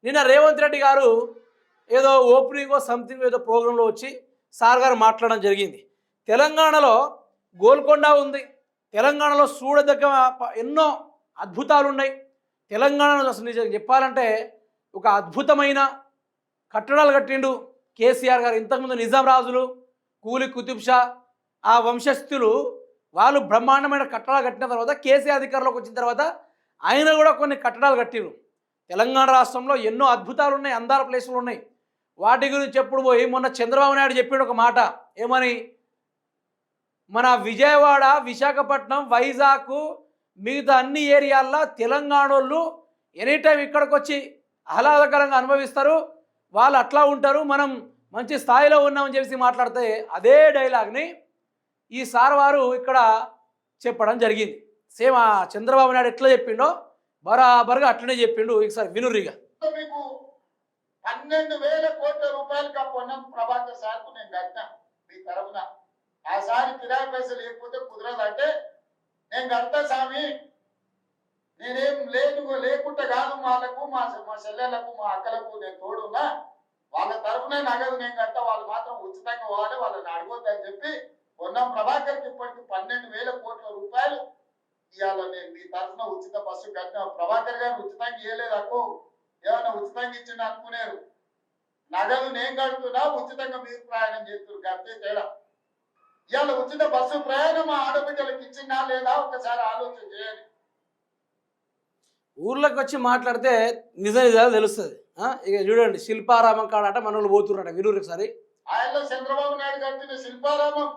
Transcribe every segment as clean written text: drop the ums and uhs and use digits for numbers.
నిన్న రేవంత్ రెడ్డి గారు ఏదో ఓపెనింగో సంథింగ్ ఏదో ప్రోగ్రాంలో వచ్చి సార్ గారు మాట్లాడడం జరిగింది. తెలంగాణలో గోల్కొండ ఉంది, తెలంగాణలో చూడదగ్గ ఎన్నో అద్భుతాలు ఉన్నాయి. తెలంగాణలో అసలు నిజంగా చెప్పాలంటే ఒక అద్భుతమైన కట్టడాలు కట్టిండు కేసీఆర్ గారు. ఇంతకుముందు నిజాం రాజులు, కూలి కుతుబ్ షా ఆ వంశస్థులు వాళ్ళు బ్రహ్మాండమైన కట్టడాలు కట్టిన తర్వాత కేసీఆర్ అధికారంలోకి వచ్చిన తర్వాత ఆయన కూడా కొన్ని కట్టడాలు కట్టిరు. తెలంగాణ రాష్ట్రంలో ఎన్నో అద్భుతాలు ఉన్నాయి, అందాల ప్లేసులు ఉన్నాయి. వాటి గురించి ఎప్పుడు పోయి మొన్న చంద్రబాబు నాయుడు చెప్పాడు ఒక మాట, ఏమని, మన విజయవాడ, విశాఖపట్నం, వైజాగ్ మిగతా అన్ని ఏరియాల్లో తెలంగాణ వాళ్ళు ఎనీ టైం ఇక్కడికి వచ్చి ఆహ్లాదకరంగా అనుభవిస్తారు, వాళ్ళు అట్లా ఉంటారు, మనం మంచి స్థాయిలో ఉన్నామని చెప్పి మాట్లాడితే అదే డైలాగ్ని ఈసారి వారు ఇక్కడ చెప్పడం జరిగింది. సేమ్ ఆ చంద్రబాబు నాయుడు ఎట్లా చెప్పిండో బరాబర్గా అట్లనే చెప్పిండు. ఒకసారి వినుర్రిగా. మీకు 12,000 కోట్ల రూపాయలు పొన్నం ప్రభాకర్ సార్కు నేను కట్టినా మీ తరఫున. ఆ సారి కిరాయి పైసలు లేకపోతే కుదరదంటే నేను కడతా స్వామి, నేనేం లేకుండా కాదు, వాళ్ళకు మా చెల్లెలకు మా అక్కలకు నేను తోడున్నా, వాళ్ళ తరఫున నగదు నేను కట్ట, వాళ్ళు మాత్రం ఉచితంగా పోవాలి, వాళ్ళని అడగొద్దని చెప్పి పొన్నం ప్రభాకర్కి ఇప్పటికి 12,000 కోట్ల రూపాయలు ఇవాళ నేను మీ తరఫున ఉచిత బస్సు కట్టిన. ప్రభాకర్ గారు ఉచితంగా ఇవ్వలేదు అక్కో, ఏమన్నా ఉచితంగా ఇచ్చిండు అనుకునేరు. నగదు నేను కడుతున్నా, ఉచితంగా మీరు ప్రయాణం చేస్తున్నారు, కడితే తేడా. ఇవాళ ఉచిత బస్సు ప్రయాణం మా ఆడబిడ్డలకు ఇచ్చిందా లేదా ఒకసారి ఆలోచన చేయాలి. ఊర్లోకి వచ్చి మాట్లాడితే నిజాలు తెలుస్తుంది. ఇక చూడండి, శిల్పారామం కాడట మనోళ్ళు పోతున్నారట. వినూరు ఒకసారి. ఆయనలో చంద్రబాబు నాయుడు కట్టిన శిల్పారామం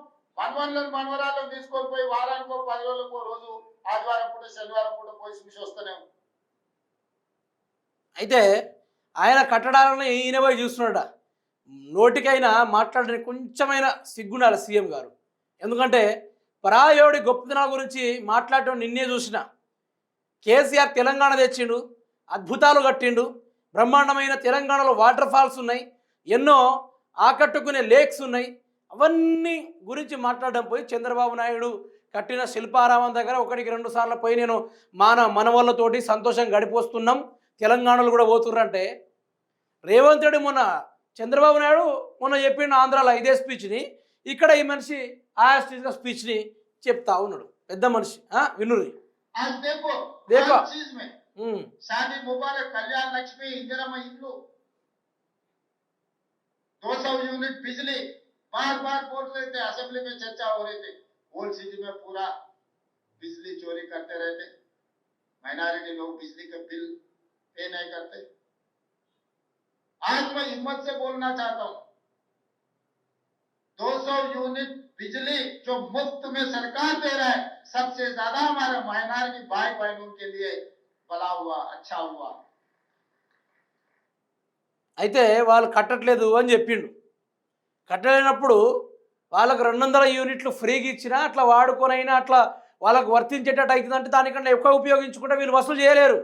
మనవరాలను తీసుకొని పోయి వారానికో 10 రోజులకో రోజు ఆదివారం పూట శనివారం పూట పోయి చూసి వస్తూనే. అయితే ఆయన కట్టడాలను ఈయన పోయి చూస్తున్నాడ. నోటికైనా మాట్లాడిన కొంచెమైన సిగ్గుండాలి సీఎం గారు. ఎందుకంటే పరాయోడి గొప్పతనాల గురించి మాట్లాడటం నిన్నే చూసిన. కేసీఆర్ తెలంగాణ తెచ్చిండు, అద్భుతాలు కట్టిండు, బ్రహ్మాండమైన తెలంగాణలో వాటర్ ఫాల్స్ ఉన్నాయి, ఎన్నో ఆకట్టుకునే లేక్స్ ఉన్నాయి. అవన్నీ గురించి మాట్లాడడం పోయి చంద్రబాబు నాయుడు కట్టిన శిల్పారామం దగ్గర 1-2 సార్లు పోయి నేను మనవళ్ళతోటి సంతోషం గడిపోస్తున్నాం, తెలంగాణలో కూడా పోతుర్రంటే, రేవంత్ రెడ్డి మొన్న చంద్రబాబు నాయుడు మొన్న చెప్పిన ఆంధ్రాలో ఇదే స్పీచ్ని ఇక్కడ ఈ మనిషి ఆయా స్పీచ్ని చెప్తా ఉన్నాడు. పెద్ద మనిషి. వినురి. देखो चीज में शादी मुबारक, कल्याण लक्ष्मी, इंदिरा इल्लू, 200 यूनिट बिजली, बार बार बोल रहे थे, असेंबली में चर्चा हो रही थी। ओल्ड सिटी में पूरा बिजली चोरी करते रहते, माइनॉरिटी लोग बिजली का बिल पे नहीं करते। आज मैं हिम्मत से बोलना चाहता हूं, 200 यूनिट बिजली जो मुफ्त में सरकार दे रहा है, सबसे ज्यादा हमारे माइनॉरिटी भाई बहनों के लिए भला हुआ, अच्छा हुआ। అయితే వాళ్ళు కట్టట్లేదు అని చెప్పిండు. కట్టలేనప్పుడు వాళ్ళకు 200 యూనిట్లు ఫ్రీగా ఇచ్చినా అట్లా వాడుకొనైనా అట్లా వాళ్ళకు వర్తించేటట్టు అవుతుందంటే దానికన్నా ఎక్కువ ఉపయోగించుకుంటే వీళ్ళు వసూలు చేయలేరు.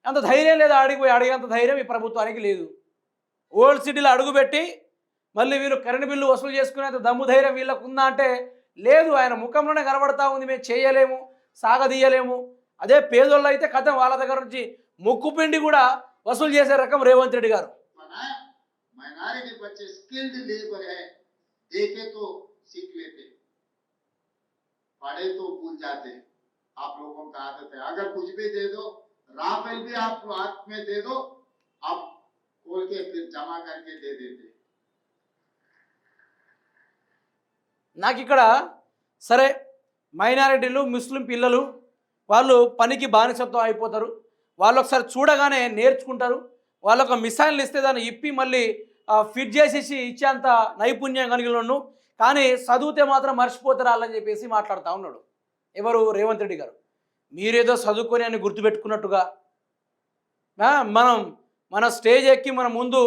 అంత ధైర్యం లేదు, అడిగేంత ధైర్యం ఈ ప్రభుత్వానికి లేదు. ఓల్డ్ సిటీలో అడుగుపెట్టి మళ్ళీ వీళ్ళు కరెంటు బిల్లు వసూలు చేసుకునేంత దమ్ము ధైర్యం వీళ్ళకు ఉందా అంటే లేదు. ఆయన ముఖంలోనే కనబడతా ఉంది, మేము చేయలేము, సాగదీయలేము. అదే పేదోళ్ళు అయితే కథ వాళ్ళ దగ్గర నుంచి ముక్కు పిండి కూడా వసూలు చేసే రకం రేవంత్ రెడ్డి గారు. माइनॉरिटी बच्चे स्किल्ड लेबर है, देखे तो सीख लेते, पढ़े तो भूल जाते। आप लोगों का आदत है, अगर कुछ भी दे दो, राफेल भी आप हाथ में दे दो, आप खोल के फिर जमा करके दे देते। నాకు ఇక్కడ సరే మైనారిటీలు, ముస్లిం పిల్లలు వాళ్ళు పనికి బానిసత్వం అయిపోతారు. వాళ్ళు ఒకసారి చూడగానే నేర్చుకుంటారు. వాళ్ళొక మిసైల్ని ఇస్తే దాన్ని ఇప్పి మళ్ళీ ఫిట్ చేసేసి ఇచ్చేంత నైపుణ్యం కలిగిన, కానీ చదివితే మాత్రం మర్చిపోతారు వాళ్ళని చెప్పేసి మాట్లాడుతూ ఉన్నాడు. ఎవరు? రేవంత్ రెడ్డి గారు. మీరేదో చదువుకొని అని గుర్తుపెట్టుకున్నట్టుగా మన స్టేజ్ ఎక్కి మన ముందు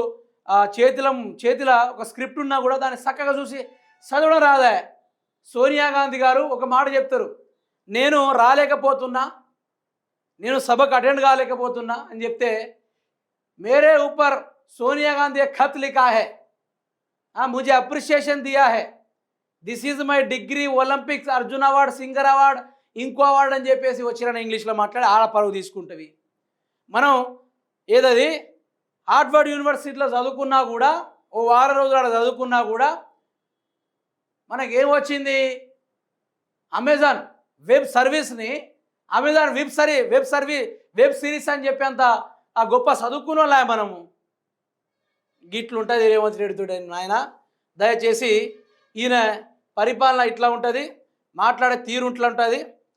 చేతిలో ఒక స్క్రిప్ట్ ఉన్నా కూడా దాన్ని చక్కగా చూసి చదవడం రాదా? సోనియా గాంధీ గారు ఒక మాట చెప్తారు, నేను రాలేకపోతున్నా, నేను సభకు అటెండ్ కాలేకపోతున్నా అని చెప్తే, मेरे ऊपर सोनिया गांधी एक खत लिखा है, मुझे अप्रिसिएशन दिया है, this is मై degree, Olympics, Arjun award, singer award, ఇంకో అవార్డు అని చెప్పేసి వచ్చిన ఇంగ్లీష్లో మాట్లాడి ఆడ పరువు తీసుకుంటుంది. మనం ఏదది హార్వర్డ్ యూనివర్సిటీలో చదువుకున్నా కూడా ఓ వారం రోజులు అక్కడ చదువుకున్నా కూడా మనకేం వచ్చింది? అమెజాన్ వెబ్ సర్వీస్ని అమెజాన్ వెబ్ సిరీస్ అని చెప్పేంత ఆ గొప్ప చదువుకున్న వాళ్ళ మనము. గిట్లుంటుంది రేవంత్ రెడ్డితో నాయన. దయచేసి ఈయన పరిపాలన ఇట్లా ఉంటుంది, మాట్లాడే తీరు ఇట్లా ఉంటుంది.